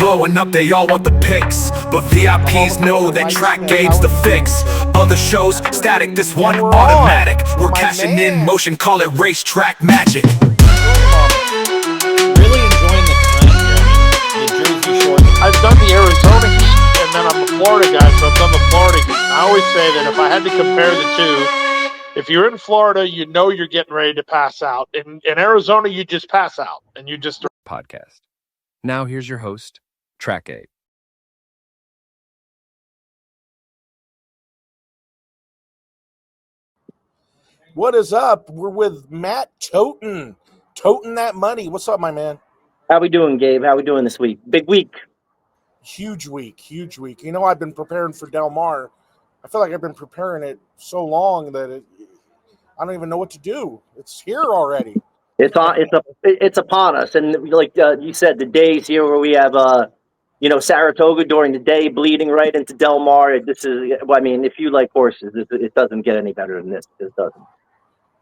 blowing up, they all want the pics, but VIPs know that Trackgabe's the fix. Other shows, static, this one automatic. We're cashing in motion, call it racetrack magic. Really enjoying the trend here. I mean, the Jersey Shore. I've done the Arizona heat, and then I'm a Florida guy, so I've done the Florida heat. And I always say that if I had to compare the two, if you're in Florida, you know you're getting ready to pass out. In Arizona, you just pass out, and you just... Podcast. Now here's your host, Trackgabe. What is up? We're with Matt Totin. Totin that money. What's up, my man? How we doing, Gabe? How we doing this week? Big week. Huge week. Huge week. You know, I've been preparing for Del Mar. I feel like I've been preparing it so long that I don't even know what to do. It's here already. It's upon us. And like you said, the days here where we have Saratoga during the day bleeding right into Del Mar. This is, I mean, if you like horses, it doesn't get any better than this. It doesn't.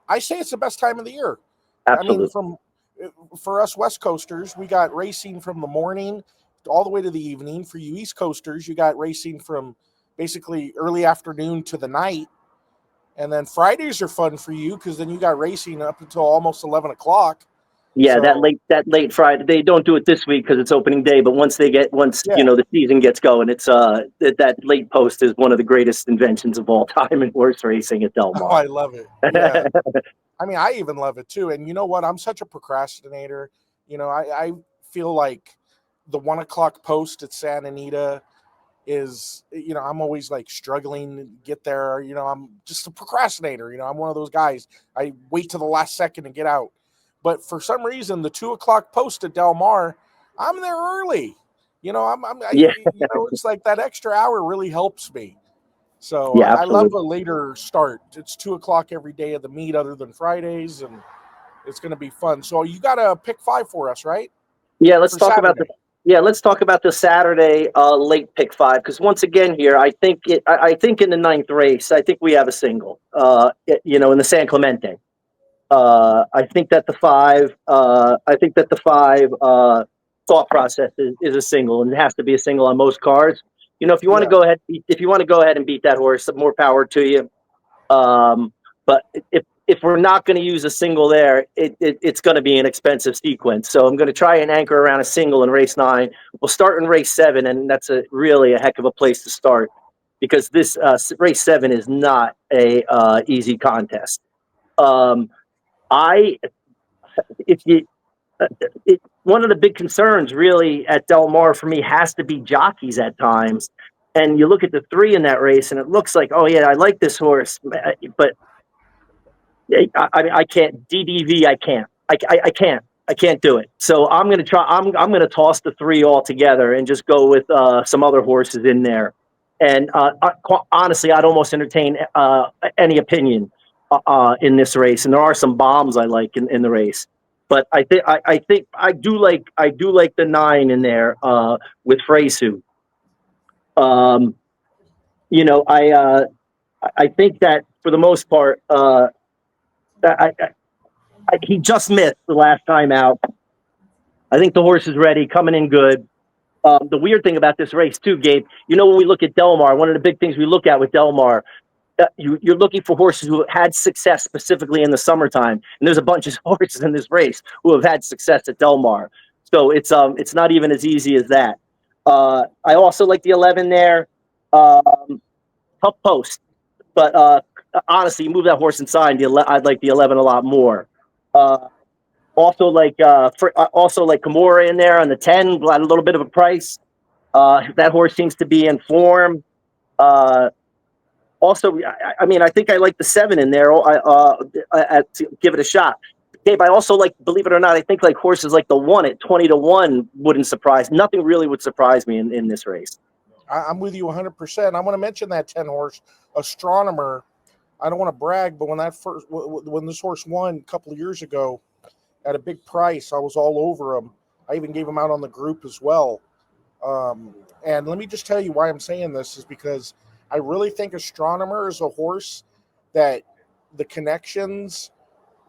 I say it's the best time of the year. Absolutely. I mean, for us West Coasters, we got racing from the morning all the way to the evening. For you East Coasters, you got racing from basically early afternoon to the night. And then Fridays are fun for you because then you got racing up until almost 11 o'clock. Yeah, so, that late Friday. They don't do it this week because it's opening day. But once the season gets going, it's that late post is one of the greatest inventions of all time in horse racing at Del Mar. Oh, I love it. Yeah. I mean, I even love it too. And you know what? I'm such a procrastinator. You know, I feel like the 1 o'clock post at Santa Anita is, you know, I'm always like struggling to get there. You know, I'm just a procrastinator. You know, I'm one of those guys. I wait till the last second to get out. But for some reason, the 2 o'clock post at Del Mar, I'm there early. You know, it's like that extra hour really helps me. So yeah, I love a later start. It's 2 o'clock every day of the meet other than Fridays, and it's going to be fun. So you got a pick 5 for us, right? Yeah, let's talk about the Saturday late pick 5, because once again here, I think in the 9th race, I think we have a single. In the San Clemente. I think that the 5 thought process is a single, and it has to be a single on most cars. You know, if you want to go ahead and beat that horse, more power to you. But if we're not going to use a single there, it's going to be an expensive sequence. So I'm going to try and anchor around a single in race 9. We'll start in race 7, and that's really a heck of a place to start because this race 7 is not a easy contest. One of the big concerns really at Del Mar for me has to be jockeys at times. And you look at the 3 in that race and it looks like, oh yeah, I like this horse, but I can't DDV. I can't do it. So I'm going to try. I'm going to toss the 3 altogether and just go with some other horses in there. And honestly, I'd almost entertain any opinion in this race. And there are some bombs I like in the race. But I think I do like the 9 in there with Freysu. I think that for the most part, he just missed the last time out. I think the horse is ready, coming in good. The weird thing about this race too, Gabe, you know, when we look at Del Mar, one of the big things we look at with Del Mar, you're looking for horses who have had success specifically in the summertime, and there's a bunch of horses in this race who have had success at Del Mar. So it's not even as easy as that. I also like the 11 there. Tough post, but honestly, you move that horse inside, I'd like the 11 a lot more. Also like Kimura in there on the 10, a little bit of a price. That horse seems to be in form. Also, I think I like the 7 in there. To give it a shot. Gabe, I also like, believe it or not, I think like horses like the 1 at 20-1 wouldn't surprise. Nothing really would surprise me in this race. I'm with you 100%. I want to mention that 10 horse, Astronomer. I don't want to brag, but when this horse won a couple of years ago at a big price, I was all over him. I even gave him out on the group as well. And let me just tell you why I'm saying this is because I really think Astronomer is a horse that the connections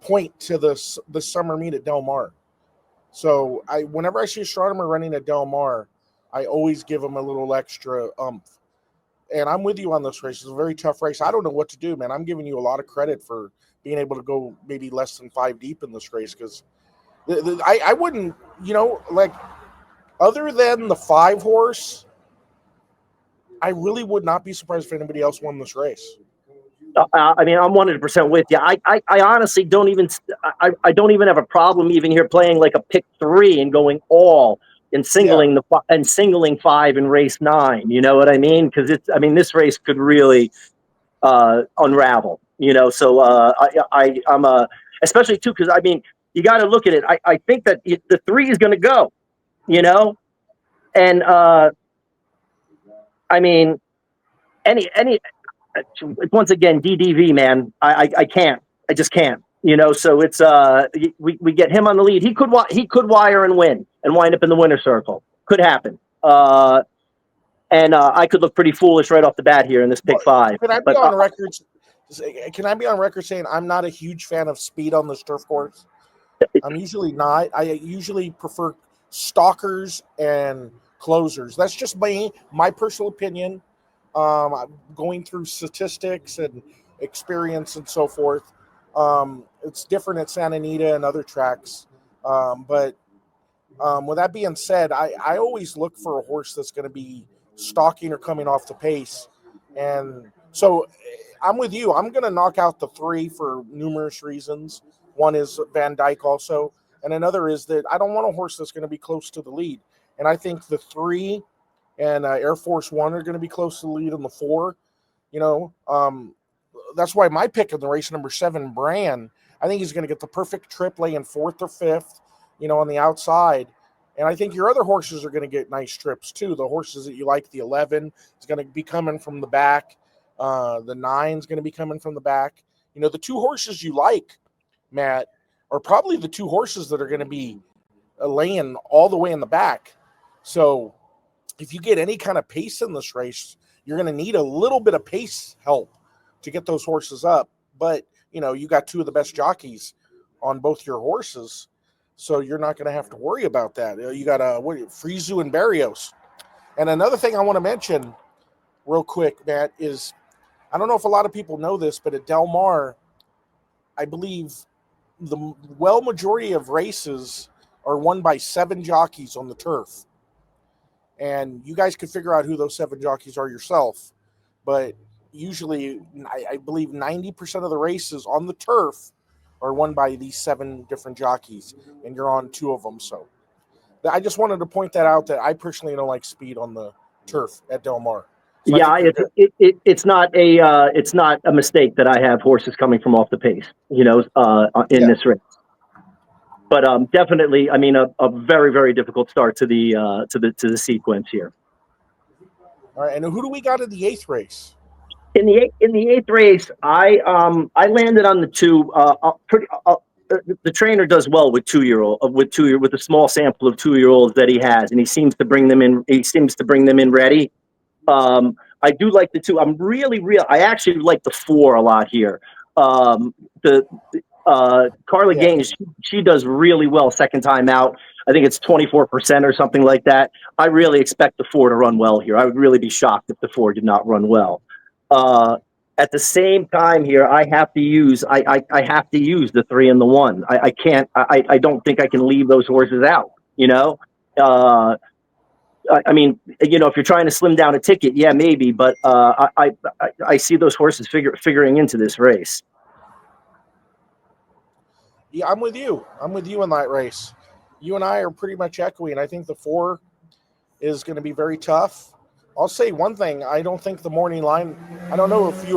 point to the summer meet at Del Mar. So whenever I see Astronomer running at Del Mar, I always give him a little extra oomph. And I'm with you on this race. It's a very tough race. I don't know what to do, man. I'm giving you a lot of credit for being able to go maybe less than 5 deep in this race because I wouldn't, like other than the 5 horse, I really would not be surprised if anybody else won this race. I mean, I'm 100% with you. I honestly don't even I don't even have a problem even here playing like a pick 3 and going all and singling singling 5 in race 9. You know what I mean? Because this race could really unravel. So I'm especially too because you got to look at it. I think that the 3 is going to go. And any. Once again, DDV, man, I can't. I just can't. So it's we get him on the lead. He could wire and win and wind up in the winner's circle. Could happen. And I could look pretty foolish right off the bat here in this pick 5. Can I be on record? Can I be on record saying I'm not a huge fan of speed on this turf course? I'm usually not. I usually prefer stalkers and closers. That's just my personal opinion. Going through statistics and experience and so forth. It's different at Santa Anita and other tracks. But with that being said, I always look for a horse that's going to be stalking or coming off the pace. And so I'm with you. I'm going to knock out the 3 for numerous reasons. One is Van Dyke also. And another is that I don't want a horse that's going to be close to the lead. And I think the 3 and Air Force One are going to be close to the lead in the 4. That's why my pick in the race, number 7, Bran, I think he's going to get the perfect trip laying 4th or 5th, on the outside. And I think your other horses are going to get nice trips too. The horses that you like, the 11 is going to be coming from the back. The 9 is going to be coming from the back. The 2 horses you like, Matt, are probably the 2 horses that are going to be laying all the way in the back. So if you get any kind of pace in this race, you're going to need a little bit of pace help to get those horses up. But, you got 2 of the best jockeys on both your horses, so you're not going to have to worry about that. You got Frizu and Barrios. And another thing I want to mention real quick, Matt, is I don't know if a lot of people know this, but at Del Mar, I believe the majority of races are won by 7 jockeys on the turf. And you guys could figure out who those 7 jockeys are yourself. But usually, I believe 90% of the races on the turf are won by these 7 different jockeys. And you're on 2 of them. So I just wanted to point that out that I personally don't like speed on the turf at Del Mar. So it's not a mistake that I have horses coming from off the pace, in this race. But definitely, a very, very difficult start to the sequence here. All right, and who do we got in the 8th race? In the 8th race, I landed on the 2. The trainer does well with 2-year-old with a small sample of 2-year-olds that he has, and he seems to bring them in. He seems to bring them in ready. I do like the 2. I actually like the 4 a lot here. Carla Gaines, she does really well second time out. I think it's 24% or something like that. I really expect the 4 to run well here. I would really be shocked if the 4 did not run well. At the same time here, I have to use the 3 and the 1. I can't. I don't think I can leave those horses out. If you're trying to slim down a ticket, yeah, maybe. But I see those horses figuring into this race. Yeah, I'm with you. I'm with you in that race. You and I are pretty much echoing. I think the 4 is going to be very tough. I'll say one thing. I don't think the morning line. I don't know if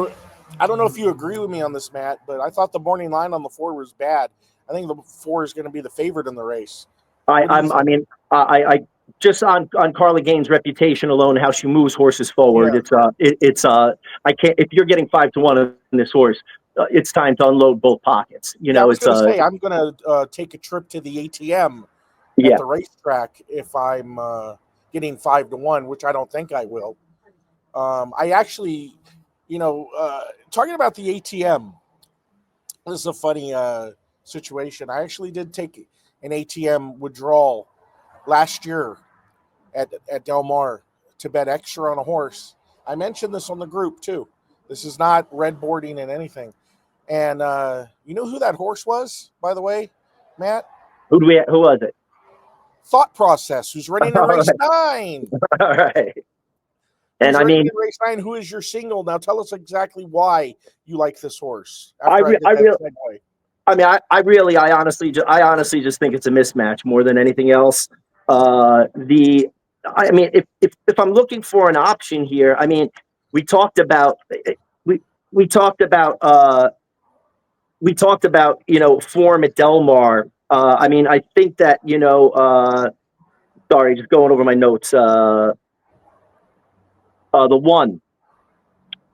you agree with me on this, Matt, but I thought the morning line on the 4 was bad. I think the 4 is going to be the favorite in the race. I just on Carla Gaines' reputation alone, how she moves horses forward. Yeah. I can't. If you're getting 5-1 in this horse, it's time to unload both pockets. I was going to say I'm going to take a trip to the ATM at the racetrack if I'm getting 5-1, which I don't think I will. I actually, talking about the ATM, this is a funny situation. I actually did take an ATM withdrawal last year at Del Mar to bet extra on a horse. I mentioned this on the group too. This is not red boarding and anything. And you know who that horse was, by the way, Matt? Who was it? Thought Process, who's running in All race right. 9. All right. And Who's I running mean, in race 9? Who is your single? Now tell us exactly why you like this horse. I After I, re- did that segue. I mean, I honestly just think it's a mismatch more than anything else. I mean, if I'm looking for an option here, I mean, we talked about we talked about form at Del Mar. I mean, I think that sorry, just going over my notes. The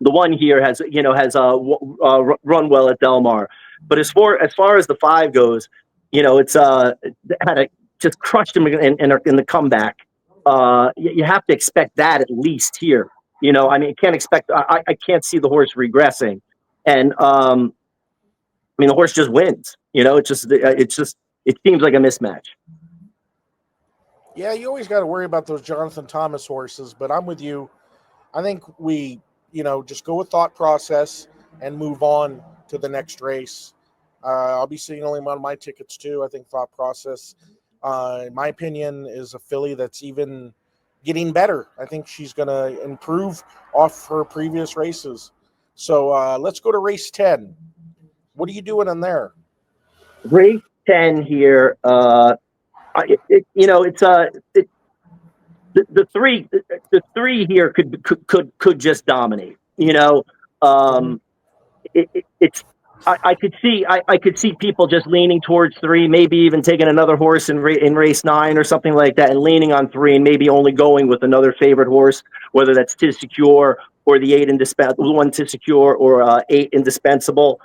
one here has run well at Del Mar, but as far as the 5 goes, it's had a just crushed him in the comeback. You have to expect that at least here. I mean, I can't see the horse regressing, and I mean the horse just wins. It seems like a mismatch. Yeah, you always got to worry about those Jonathan Thomas horses, but I'm with you. I think we, just go with Thought Process and move on to the next race. I'll be signaling on my tickets too. I think Thought Process, in my opinion, is a filly that's even getting better. I think she's going to improve off her previous races. So let's go to race 10. What are you doing in there? Race 10 here. The three here could just dominate. I could see people just leaning towards 3, maybe even taking another horse in race 9 or something like that, and leaning on 3, and maybe only going with another favorite horse, whether that's Tis Secure or the 8 one Tis Secure or 8 Indispensable.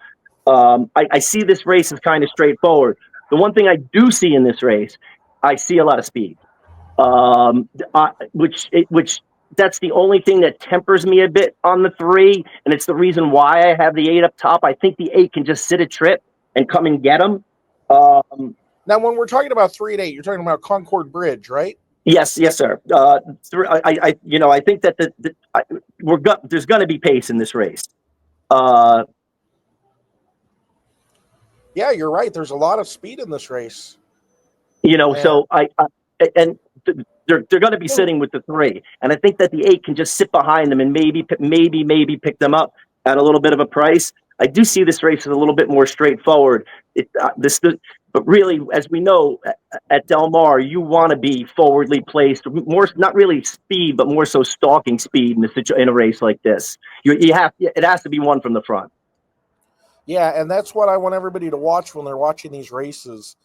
I see this race as kind of straightforward. The one thing I do see in this race, I see a lot of speed. Which that's the only thing that tempers me a bit on the 3, and it's the reason why I have the 8 up top. I think the 8 can just sit a trip and come and get him. Now, when we're talking about 3 and 8, you're talking about Concord Bridge, right? Yes, sir. I think that there's going to be pace in this race. Yeah, you're right. There's a lot of speed in this race. So they're going to be sitting with the 3, and I think that the 8 can just sit behind them and maybe pick them up at a little bit of a price. I do see this race as a little bit more straightforward. But really, as we know, at Del Mar, you want to be forwardly placed, more not really speed, but more so stalking speed in a race like this. It has to be one from the front. Yeah, and that's what I want everybody to watch when they're watching these races.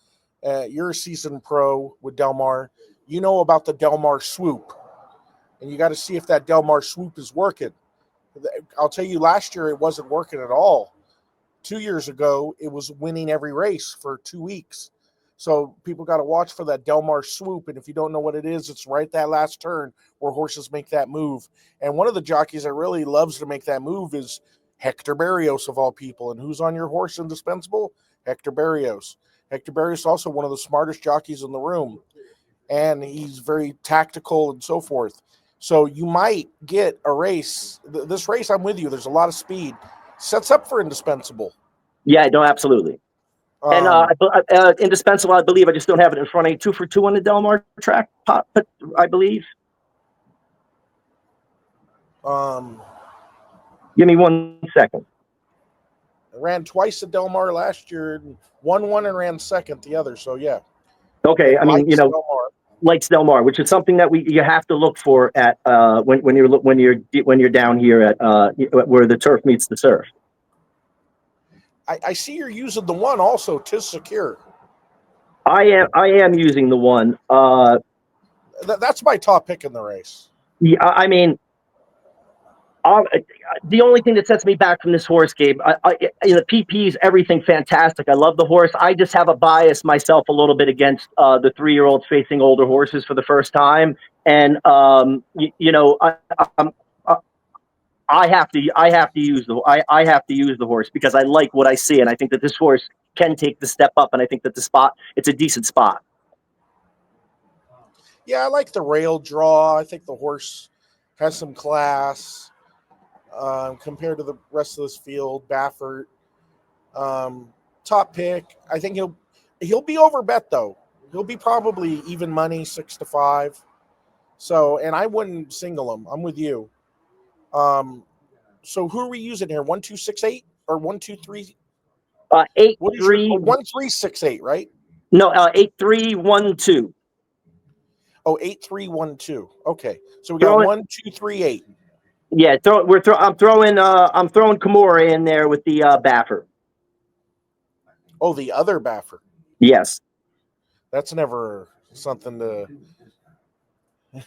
You're a seasoned pro with Del Mar. You know about the Del Mar swoop, and you got to see if that Del Mar swoop is working. I'll tell you, last year it wasn't working at all. 2 years ago, it was winning every race for 2 weeks. So people got to watch for that Del Mar swoop, and if you don't know what it is, it's right that last turn where horses make that move. And one of the jockeys that really loves to make that move is Hector Berrios, of all people. And who's on your horse indispensable? Hector Berrios. Hector Berrios is also one of the smartest jockeys in the room, and he's very tactical and so forth. So you might get a race. This race, I'm with you. There's a lot of speed. Sets up for indispensable. Yeah, no, absolutely. And indispensable, I believe. I just don't have it in front of you. 2 for 2 on the Del Mar track, I believe. Give me 1 second. Ran twice at Del Mar last year, won one and ran second the other. So yeah. Okay, I mean, likes Del Mar, which is something that you have to look for at when you're down here at where the turf meets the surf. I see you're using the 1 also, Tis Secure. I am using the 1. That's my top pick in the race. Yeah, I mean, the only thing that sets me back from this horse, Gabe, the PPs, everything fantastic. I love the horse. I just have a bias myself a little bit against the 3-year-olds facing older horses for the first time, and I have to use the horse because I like what I see, and I think that this horse can take the step up, and I think that it's a decent spot. Yeah, I like the rail draw. I think the horse has some class compared to the rest of this field. Baffert, um, top pick. I think he'll be over bet though. He'll be probably even money 6-5. So, and I wouldn't single him. I'm with you. So who are we using here? 1-2-6-8 or 1-2-3? Eight What is your three 1-3-6-8? Right? no 8-3-1-2. Oh, 8-3-1-2. Okay, so we got Throw it. 1-2-3-8. Yeah, I'm throwing Kimura in there with the Baffert. Oh, the other Baffert. Yes. That's never something to.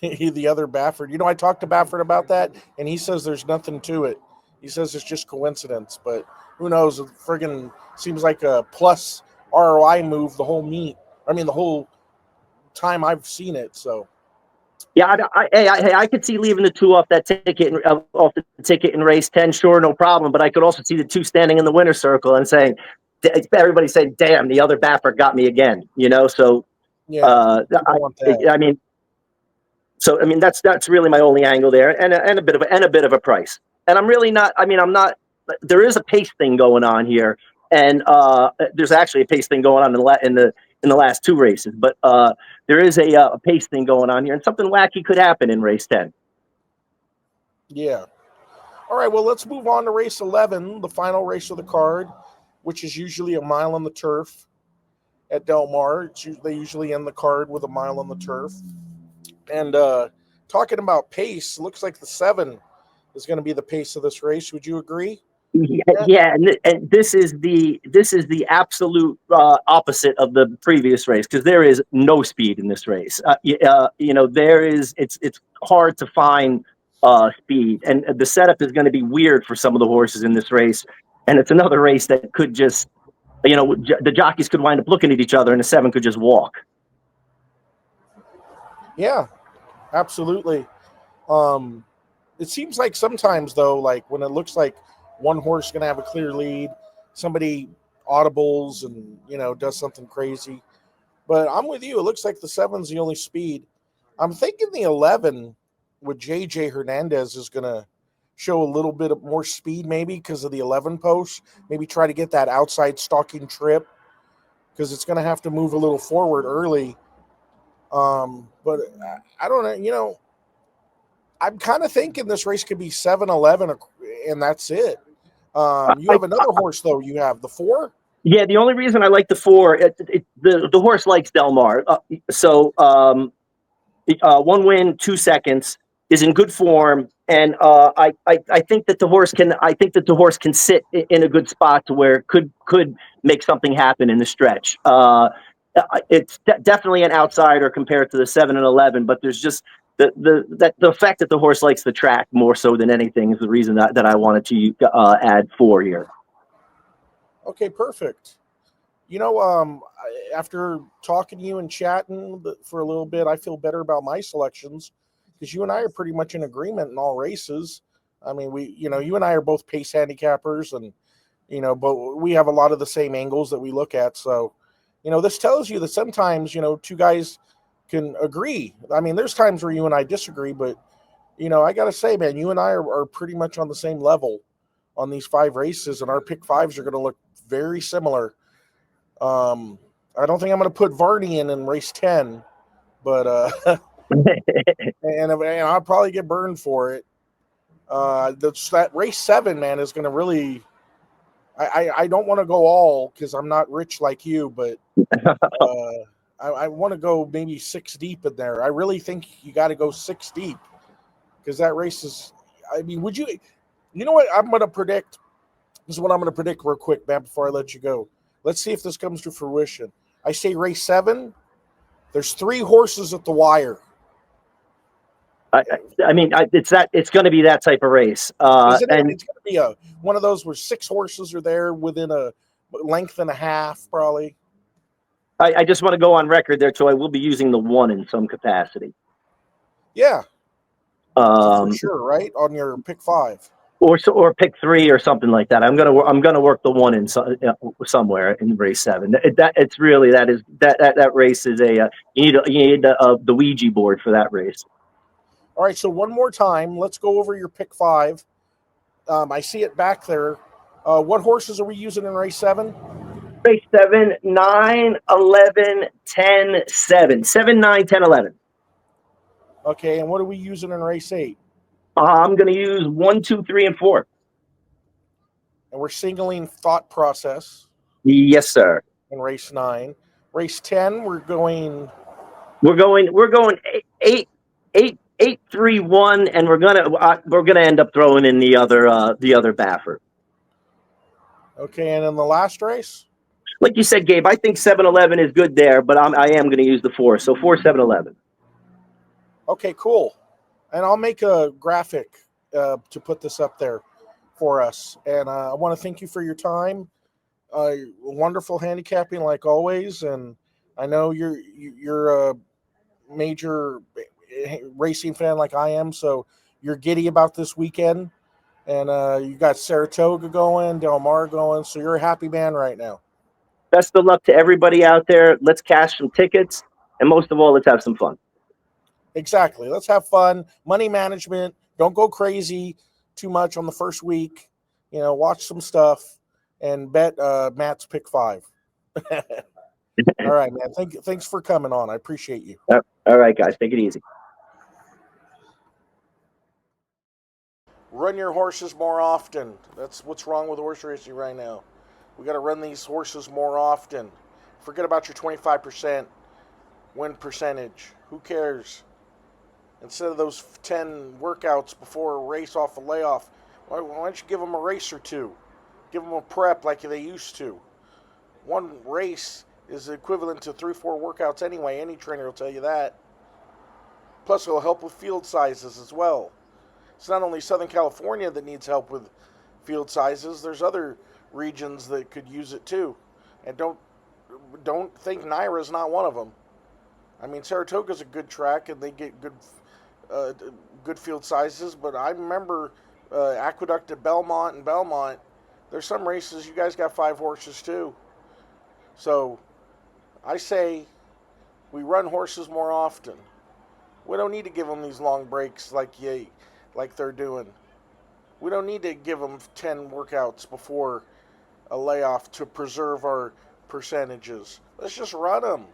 The other Baffert. You know, I talked to Baffert about that, and he says there's nothing to it. He says it's just coincidence, but who knows? It friggin' seems like a plus ROI move the whole meet. I mean, the whole time I've seen it. So Yeah, I could see leaving the 2 off that ticket, off the ticket in race 10, sure, no problem. But I could also see the 2 standing in the winner's circle and saying, everybody saying, "Damn, the other Baffert got me again." You know, so yeah, I want that. I mean, so I mean that's really my only angle there, and a bit of a price. And I'm really not. I mean, I'm not. There is a pace thing going on here, and there's actually a pace thing going on in the last 2 races. But there is a pace thing going on here, and something wacky could happen in race 10. Yeah. All right. Well, let's move on to race 11, the final race of the card, which is usually a mile on the turf at Del Mar. They usually end the card with a mile on the turf. And talking about pace, looks like the 7 is going to be the pace of this race. Would you agree? Yeah, and this is the absolute opposite of the previous race, because there is no speed in this race. You know, it's hard to find speed, and the setup is going to be weird for some of the horses in this race. And it's another race that could just, you know, the jockeys could wind up looking at each other, and the 7 could just walk. Yeah, absolutely. It seems like sometimes though, like when it looks like one horse is going to have a clear lead, somebody audibles and, you know, does something crazy. But I'm with you. It looks like the 7's the only speed. I'm thinking the 11 with JJ Hernandez is going to show a little bit of more speed, maybe because of the 11 post. Maybe try to get that outside stalking trip because it's going to have to move a little forward early. But I don't know. You know, I'm kind of thinking this race could be 7-11, and that's it. You have another horse, though. You have the 4. Yeah, the only reason I like the 4, the horse likes Del Mar. So 1 win, 2 seconds, is in good form, and I think that the horse can sit in a good spot to where it could make something happen in the stretch. It's definitely an outsider compared to the 7 and 11, but there's just the fact that the horse likes the track more so than anything is the reason that I wanted to add 4 here. Okay, perfect. You know, after talking to you and chatting for a little bit, I feel better about my selections because you and I are pretty much in agreement in all races. I mean, you and I are both pace handicappers, and but we have a lot of the same angles that we look at. So, this tells you that sometimes 2 guys can agree. I mean, there's times where you and I disagree, but I gotta say, man, you and I are pretty much on the same level on these 5 races, and our pick 5s are going to look very similar. I don't think I'm going to put Varney in race 10, but and I'll probably get burned for it. That race 7, man, is going to really. I don't want to go all because I'm not rich like you, but I want to go maybe 6 deep in there. I really think you got to go 6 deep because that race is. I mean, would you? You know what I'm going to predict? This is what I'm going to predict real quick, man, before I let you go. Let's see if this comes to fruition. I say race 7. There's 3 horses at the wire. I mean, it's going to be that type of race. And And it's going to be one of those where 6 horses are there within a length and a half, probably. I just want to go on record there, so I will be using the 1 in some capacity. Yeah. For Um, sure, right? On your pick 5. or pick 3 or something like that. I'm gonna work the 1 in somewhere in race 7. That race is you need the Ouija board for that race. All right, so one more time, let's go over your pick 5. I see it back there. What horses are we using in race 7? Race 7, 9, 11, 10, 7. 7, 9, 10, 11. Okay, and what are we using in race 8? I'm going to use 1, 2, 3, and 4. And we're singling thought process. Yes, sir. In race 9. Race 10, we're going 8, 3, 1, and we're gonna end up throwing in the other Baffer. Okay, and in the last race? Like you said, Gabe, I think 7-11 is good there, but I am going to use the 4. So 4, 7-11. Okay, cool. And I'll make a graphic to put this up there for us. And I want to thank you for your time. Wonderful handicapping like always. And I know you're a major racing fan like I am, so you're giddy about this weekend. And you got Saratoga going, Del Mar going, so you're a happy man right now. Best of luck to everybody out there. Let's cash some tickets, and most of all, let's have some fun. Exactly. Let's have fun. Money management. Don't go crazy too much on the first week. Watch some stuff and bet Matt's pick 5. All right, man. Thanks for coming on. I appreciate you. All right, guys. Take it easy. Run your horses more often. That's what's wrong with horse racing right now. We got to run these horses more often. Forget about your 25% win percentage. Who cares? Instead of those 10 workouts before a race off a layoff, why don't you give them a race or 2? Give them a prep like they used to. One race is equivalent to 3-4 workouts anyway. Any trainer will tell you that. Plus, it'll help with field sizes as well. It's not only Southern California that needs help with field sizes. There's other regions that could use it too. And don't think Naira's not one of them. I mean, Saratoga's a good track and they get good field sizes, but I remember Aqueduct at Belmont and Belmont. There's some races you guys got 5 horses too. So I say we run horses more often. We don't need to give them these long breaks like they're doing. We don't need to give them 10 workouts before a layoff to preserve our percentages. Let's just run them.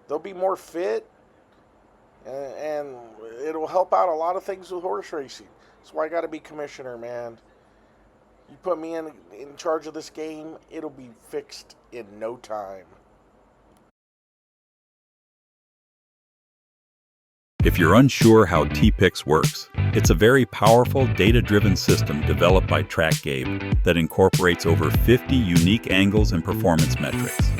They'll be more fit, and it'll help out a lot of things with horse racing. That's why I got to be commissioner, man. You put me in charge of this game, it'll be fixed in no time. If you're unsure how TPIX works, it's a very powerful data-driven system developed by Trackgabe that incorporates over 50 unique angles and performance metrics.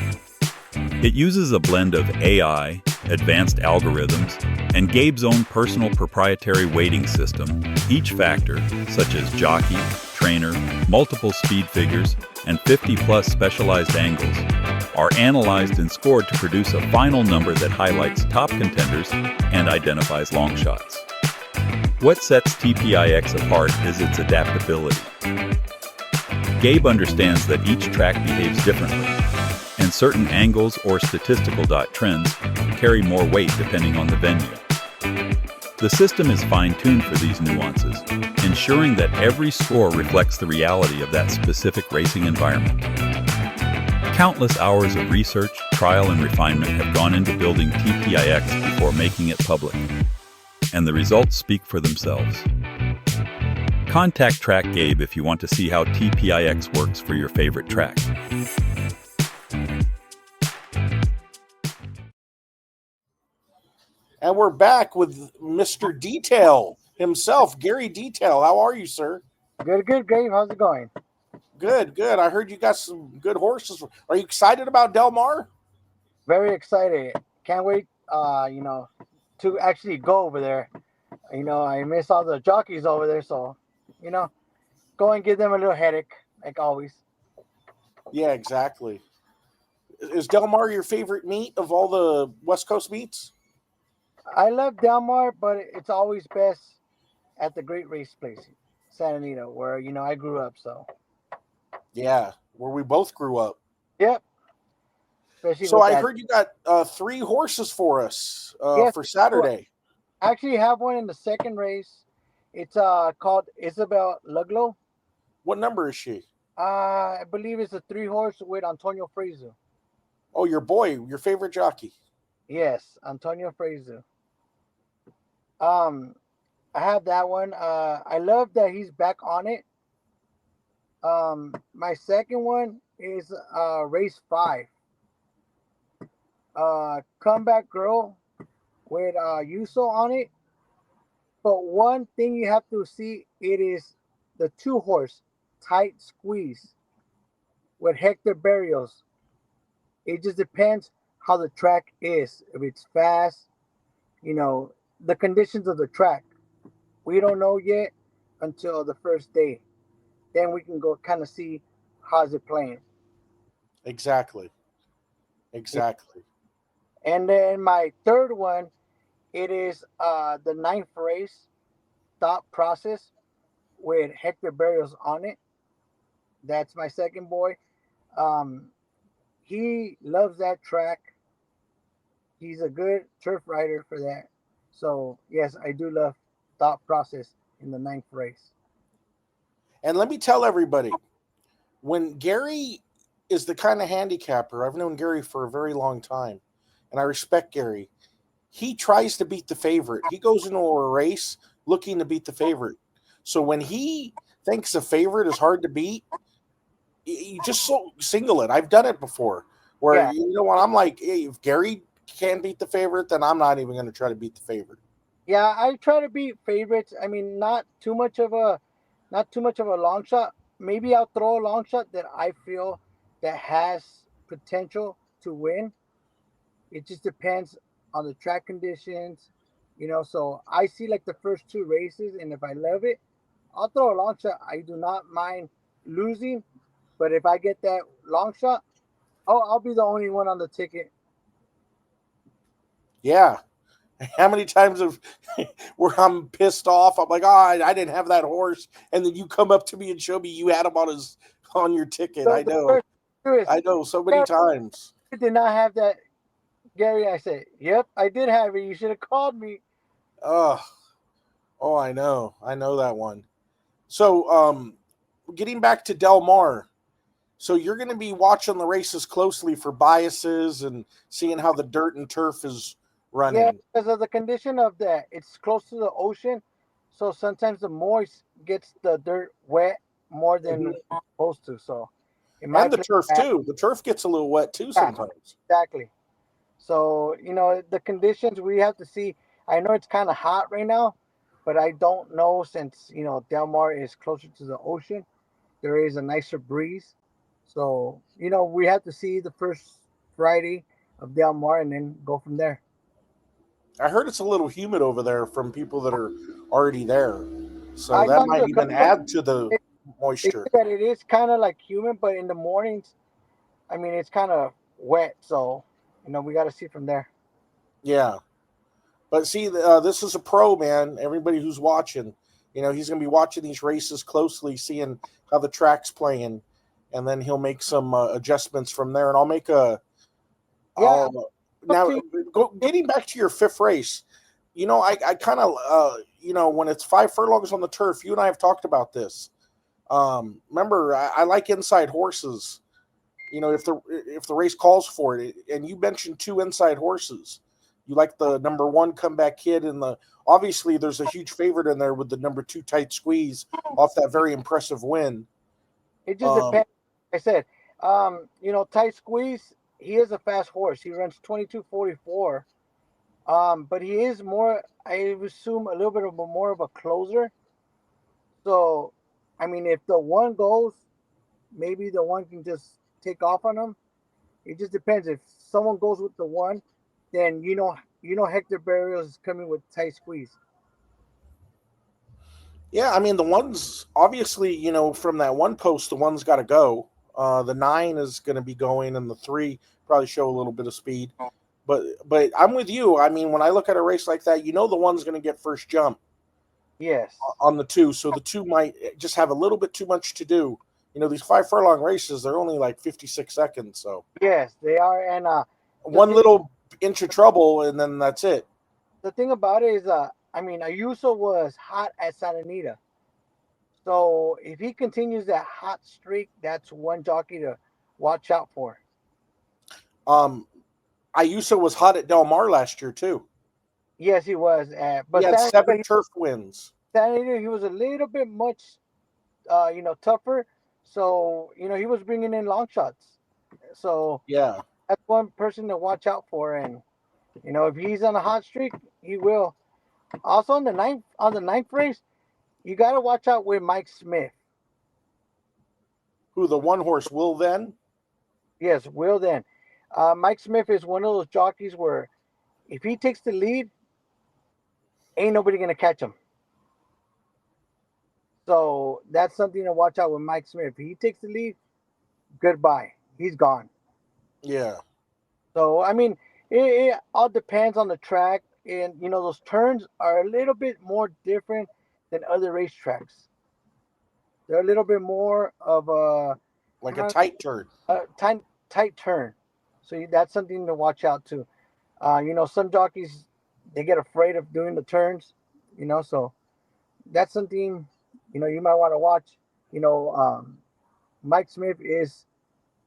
It uses a blend of AI, advanced algorithms, and Gabe's own personal proprietary weighting system. Each factor, such as jockey, trainer, multiple speed figures, and 50-plus specialized angles, are analyzed and scored to produce a final number that highlights top contenders and identifies long shots. What sets TPIX apart is its adaptability. Gabe understands that each track behaves differently, and certain angles or statistical trends carry more weight depending on the venue. The system is fine-tuned for these nuances, ensuring that every score reflects the reality of that specific racing environment. Countless hours of research, trial, and refinement have gone into building TPIX before making it public, and the results speak for themselves. Contact Trackgabe if you want to see how TPIX works for your favorite track. And we're back with Mr. Detail himself, Gary Detail. How are you, sir? Good, Gabe. How's it going? Good. I heard you got some good horses. Are you excited about Del Mar? Very excited. Can't wait, to actually go over there. I miss all the jockeys over there, so, go and give them a little headache, like always. Yeah, exactly. Is Del Mar your favorite meet of all the West Coast meets? I love Del Mar, but it's always best at the Great Race Place. Santa Anita, where I grew up. So Yeah, where we both grew up. yep, especially So with I that. heard you got 3 horses for us Yes, for Saturday. I actually have one in the second race. It's called Isabel Luglow. What number is she? I believe it's a 3-horse with Antonio Fraser. Oh, your boy, your favorite jockey. Yes, Antonio Fraser. Um, I have that one. I love that he's back on it. My second one is race 5. Comeback Girl with Yuso on it. But one thing you have to see, it is the 2-horse tight squeeze with Hector Barrios. It just depends how the track is. If it's fast, the conditions of the track. We don't know yet until the first day. Then we can go kind of see how's it playing. Exactly. Exactly. And then my third one, it is the 9th race, Thought Process with Hector Barrios on it. That's my second boy. Um, he loves that track. He's a good turf rider for that. So yes, I do love Thought Process in the 9th race. And let me tell everybody, when Gary is the kind of handicapper, I've known Gary for a very long time, and I respect Gary. He tries to beat the favorite. He goes into a race looking to beat the favorite. So when he thinks a favorite is hard to beat, you just single it. I've done it before where, Yeah. you know what, I'm like, hey, if Gary can beat the favorite, then I'm not even going to try to beat the favorite. Yeah, I try to beat favorites. I mean, not too much of a long shot. Maybe I'll throw a long shot that I feel that has potential to win. It just depends on the track conditions, So I see like the first 2 races, and if I love it, I'll throw a long shot. I do not mind losing, but if I get that long shot, I'll be the only one on the ticket. Yeah. How many times have where I'm pissed off? I'm like, oh, I didn't have that horse, and then you come up to me and show me you had him on your ticket. So I the know, first 2 is, I know, so many times. I did not have that, Gary. I said, yep, I did have it. You should have called me. Oh, I know that one. So, getting back to Del Mar, so you're going to be watching the races closely for biases and seeing how the dirt and turf is running. Yeah, because of the condition of that, it's close to the ocean, so sometimes the moist gets the dirt wet more than it's supposed to. So, it might And the play turf back. too. The turf gets a little wet too Yeah, sometimes. exactly. So, the conditions we have to see. I know it's kind of hot right now, but I don't know since, Del Mar is closer to the ocean, there is a nicer breeze. So, we have to see the first Friday of Del Mar and then go from there. I heard it's a little humid over there from people that are already there. So I that talked to might a even couple add to the they moisture. say that it is kind of like humid, but in the mornings, I mean, it's kind of wet. So, we got to see from there. Yeah. But see, this is a pro, man. Everybody who's watching, he's going to be watching these races closely, seeing how the track's playing, and then he'll make some adjustments from there. And I'll make a. Yeah, Now, getting back to your 5th race, I kind of, when it's 5 furlongs on the turf, you and I have talked about this. Remember, I like inside horses. If the race calls for it, and you mentioned 2 inside horses. You like the number 1 Comeback Kid, and obviously there's a huge favorite in there with the number 2 Tight Squeeze off that very impressive win. it just depends. Like I said, Tight Squeeze, he is a fast horse. He runs 22:44. But he is more, I assume, a little bit of more of a closer. So, I mean, if the one goes, maybe the one can just take off on him. It just depends. If someone goes with the one, then Hector Barrios is coming with Tight Squeeze. Yeah, I mean the ones obviously, from that one post, the one's got to go. The 9 is going to be going, and the 3 probably show a little bit of speed. But I'm with you. I mean, when I look at a race like that, the one's going to get first jump. Yes. on the 2, so the 2 might just have a little bit too much to do. These 5 furlong races, they're only like 56 seconds, so Yes, they are. And the one thing, little inch of trouble, and then that's it. the thing about it is, I mean, Ayuso was hot at Santa Anita. So if he continues that hot streak, that's one jockey to watch out for. Ayuso was hot at Del Mar last year too. Yes, he was. He But had 7 turf wins. Santa Anita, he was a little bit much, tougher. So he was bringing in long shots. So Yeah. that's one person to watch out for. And if he's on a hot streak, he will. Also on the ninth race, you got to watch out with Mike Smith. Who, the one horse, Will Then? Yes, Will Then. Mike Smith is one of those jockeys where if he takes the lead, ain't nobody gonna catch him. So that's something to watch out with Mike Smith. If he takes the lead, goodbye. He's gone. Yeah. So I mean, it all depends on the track, and those turns are a little bit more different than other racetracks. They're a little bit more of a Like a tight turn. tight turn. So that's something to watch out to. Some jockeys they get afraid of doing the turns. So that's something you might want to watch. Mike Smith is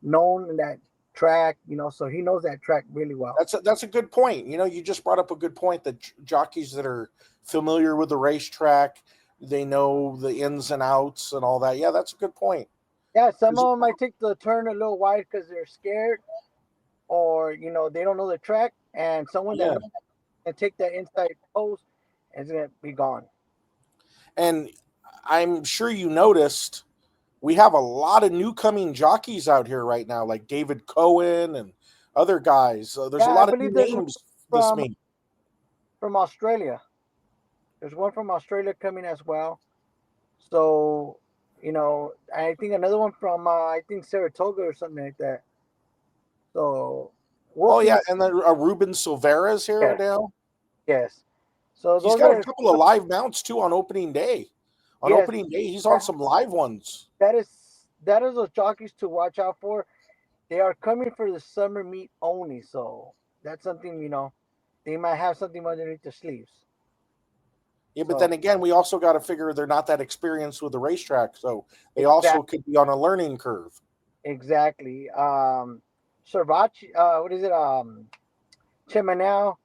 known in that track. So he knows that track really well. That's a good point. You just brought up a good point that jockeys that are familiar with the racetrack, they know the ins and outs and all that. Yeah, that's a good point. Yeah, some of them might take the turn a little wide because they're scared, or they don't know the track, and someone that knows and take that inside post and it's gonna be gone. And I'm sure you noticed we have a lot of new coming jockeys out here right now, like David Cohen and other guys. There's a lot of new names this meet. From Australia. There's one from Australia coming as well. So, I think another one from I think Saratoga or something like that. So, and then Ruben Silvera's here now. Yes. So he's got a couple of live mounts too on opening day. On opening day, he's on some live ones. That is those jockeys to watch out for. They are coming for the summer meet only, so that's something they might have something underneath their sleeves. Yeah, but then again, we also got to figure they're not that experienced with the racetrack, so they also could be on a learning curve. Exactly. Servachi, what is it? Chimanau,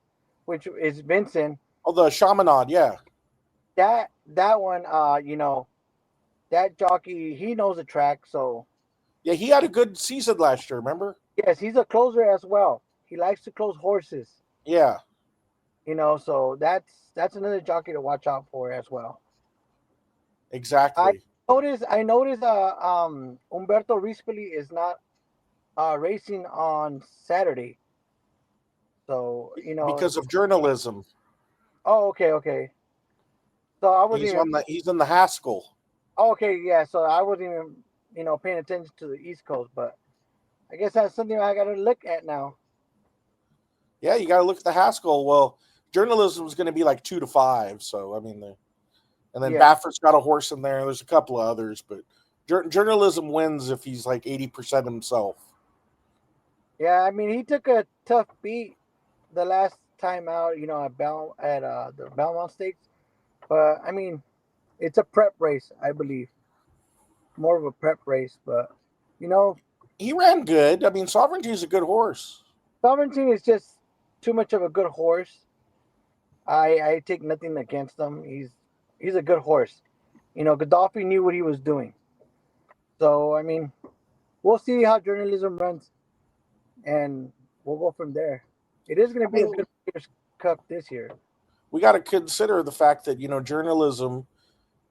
which is Vincent. Oh, the Chaminade, yeah. That one, that jockey, he knows the track, so. Yeah, he had a good season last year, remember? Yes, he's a closer as well. He likes to close horses. Yeah. So that's another jockey to watch out for as well. Exactly. I noticed Umberto Rispoli is not racing on Saturday. So, because of journalism. Oh, okay. So I wasn't he's in the Haskell. Oh, okay, yeah. So I wasn't even, paying attention to the East Coast, but I guess that's something I got to look at now. Yeah, you got to look at the Haskell. Well, journalism is going to be like 2 to 5. So, I mean, and then Baffert's got a horse in there. There's a couple of others, but journalism wins if he's like 80% himself. Yeah, I mean, he took a tough beat the last time out, at the Belmont Stakes. But, I mean, it's a prep race, I believe. More of a prep race, but, he ran good. I mean, Sovereignty is a good horse. Sovereignty is just too much of a good horse. I take nothing against him. He's a good horse. Gaddafi knew what he was doing. So, I mean, we'll see how journalism runs, and we'll go from there. It is going to be a good Breeders' Cup this year. We got to consider the fact that, journalism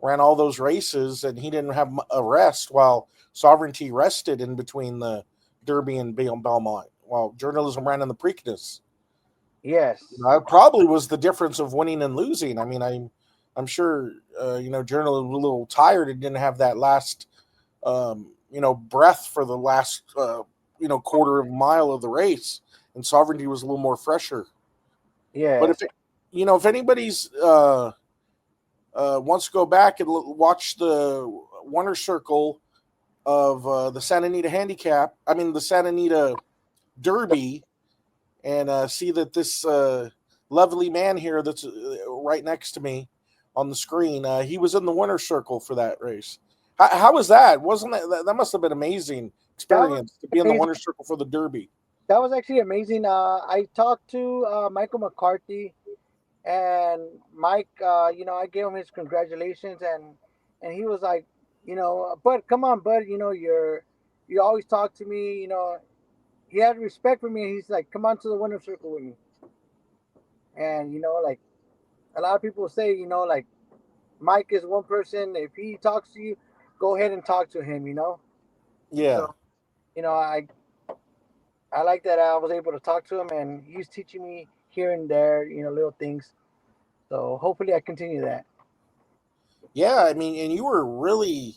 ran all those races and he didn't have a rest while Sovereignty rested in between the Derby and Belmont while journalism ran in the Preakness. Yes. That probably was the difference of winning and losing. I mean, I'm sure, journalism was a little tired and didn't have that last, breath for the last, quarter of a mile of the race. And Sovereignty was a little more fresher. Yeah. But if anybody's wants to go back and watch the winner's circle of the Santa Anita the Santa Anita Derby, and see that this lovely man here that's right next to me on the screen, he was in the winner's circle for that race. How was that? Wasn't that must have been amazing experience to be in the winner's circle for the Derby? That was actually amazing. I talked to Michael McCarthy, and Mike, I gave him his congratulations, and he was like, bud, come on, bud, you always talk to me, he had respect for me. He's like, come on to the winner's circle with me. And like a lot of people say, like Mike is one person. If he talks to you, go ahead and talk to him. Yeah. So, I like that I was able to talk to him, and he's teaching me here and there, little things. So hopefully I continue that. Yeah, I mean, and you were really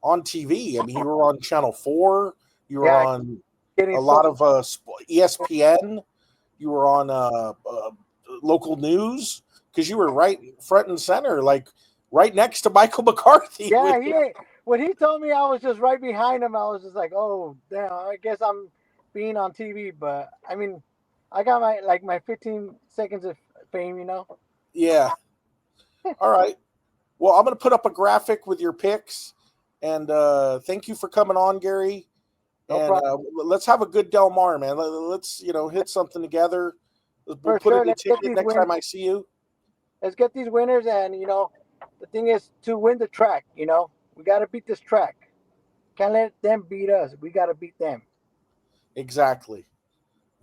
on TV. I mean, you were on Channel 4. You were on a lot of ESPN. You were on local news because you were right front and center, like right next to Michael McCarthy. Yeah, when he told me I was just right behind him, I was just like, oh, damn, I guess I'm being on TV. But, I mean, I got my 15 seconds of fame. Yeah. All right. Well, I'm going to put up a graphic with your picks, and thank you for coming on, Gary. No and let's have a good Del Mar, man. Let's hit something together. We'll put sure. in a ticket next time I see you. Let's get these winners, and the thing is to win the track. We got to beat this track. Can't let them beat us. We got to beat them. Exactly.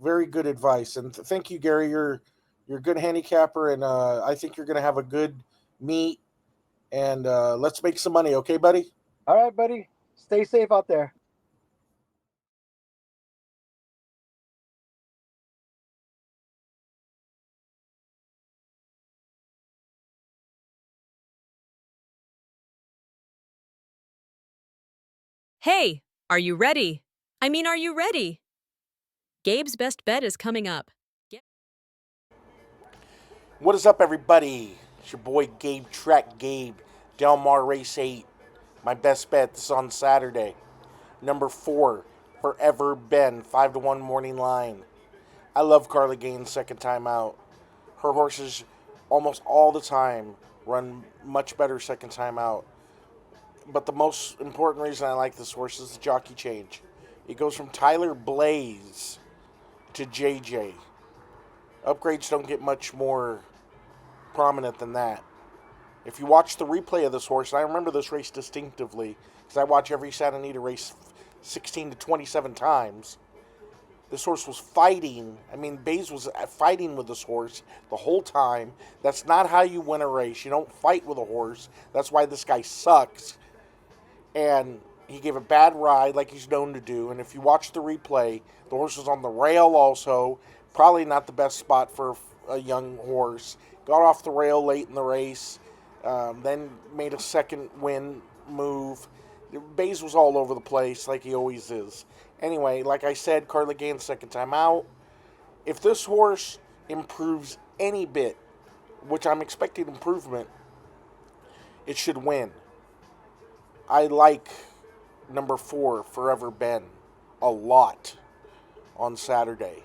Very good advice, and thank you, Gary. You're a good handicapper, and I think you're going to have a good meet. And let's make some money, okay, buddy? All right, buddy. Stay safe out there. Hey, are you ready? Are you ready? Gabe's best bet is coming up. What is up, everybody? It's your boy Gabe, Trackgabe, Del Mar Race 8. My best bet this on Saturday. Number 4, Forever Ben, 5-1 morning line. I love Carly Gaines' second time out. Her horses almost all the time run much better second time out. But the most important reason I like this horse is the jockey change. It goes from Tyler Blaze to JJ. Upgrades don't get much more prominent than that. If you watch the replay of this horse, and I remember this race distinctively because I watch every Santa Anita race 16 to 27 times. This horse was fighting. Bays was fighting with this horse the whole time. That's not how you win a race. You don't fight with a horse. That's why this guy sucks. And he gave a bad ride like he's known to do. And if you watch the replay, the horse was on the rail also. Probably not the best spot for a young horse. Got off the rail late in the race. Then made a second win move. Bays was all over the place like he always is. Anyway, like I said, Carly Gaines second time out. If this horse improves any bit, which I'm expecting improvement, it should win. I like number 4, Forever Ben, a lot on Saturday.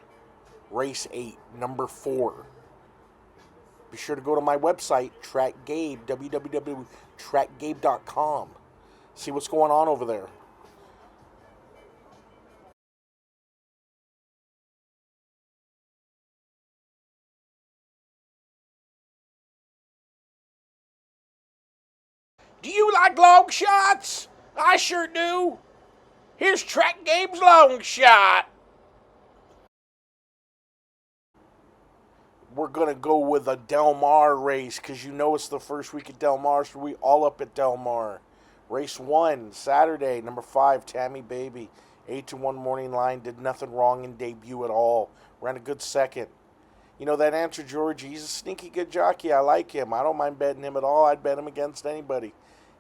Race 8, number 4. Be sure to go to my website, Trackgabe, www.trackgabe.com. See what's going on over there. Do you like long shots? I sure do. Here's Trackgabe's long shot. We're going to go with a Del Mar race because it's the first week at Del Mar, so we all up at Del Mar. Race 1, Saturday, number 5, Tammy Baby. 8-1 morning line, did nothing wrong in debut at all. Ran a good second. That Answer George, he's a sneaky good jockey. I like him. I don't mind betting him at all. I'd bet him against anybody.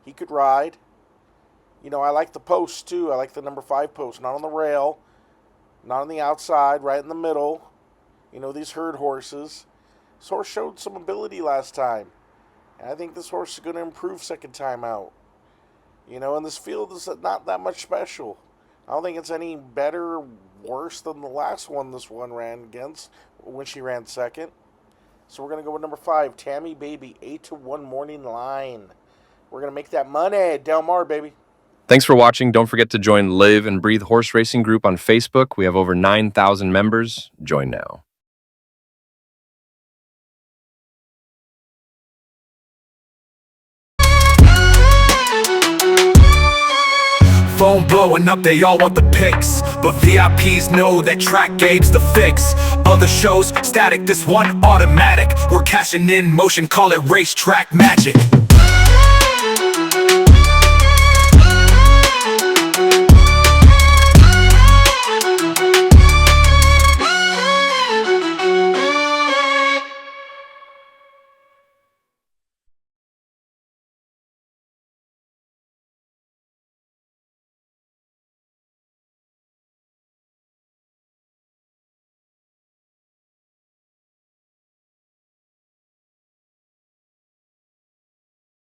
He could ride. I like the post too. I like the number 5 post. Not on the rail, not on the outside, right in the middle. These herd horses. This horse showed some ability last time. And I think this horse is going to improve second time out. You know, and this field is not that much special. I don't think it's any better or worse than the last one this one ran against when she ran second. So we're going to go with number 5, Tammy Baby, 8-1 morning line. We're going to make that money. Del Mar, baby. Thanks for watching. Don't forget to join Live and Breathe Horse Racing Group on Facebook. We have over 9,000 members. Join now. Phone blowing up, they all want the pics, but VIPs know that Trackgabe's the fix. Other shows, static, this one automatic. We're cashing in motion, call it racetrack magic.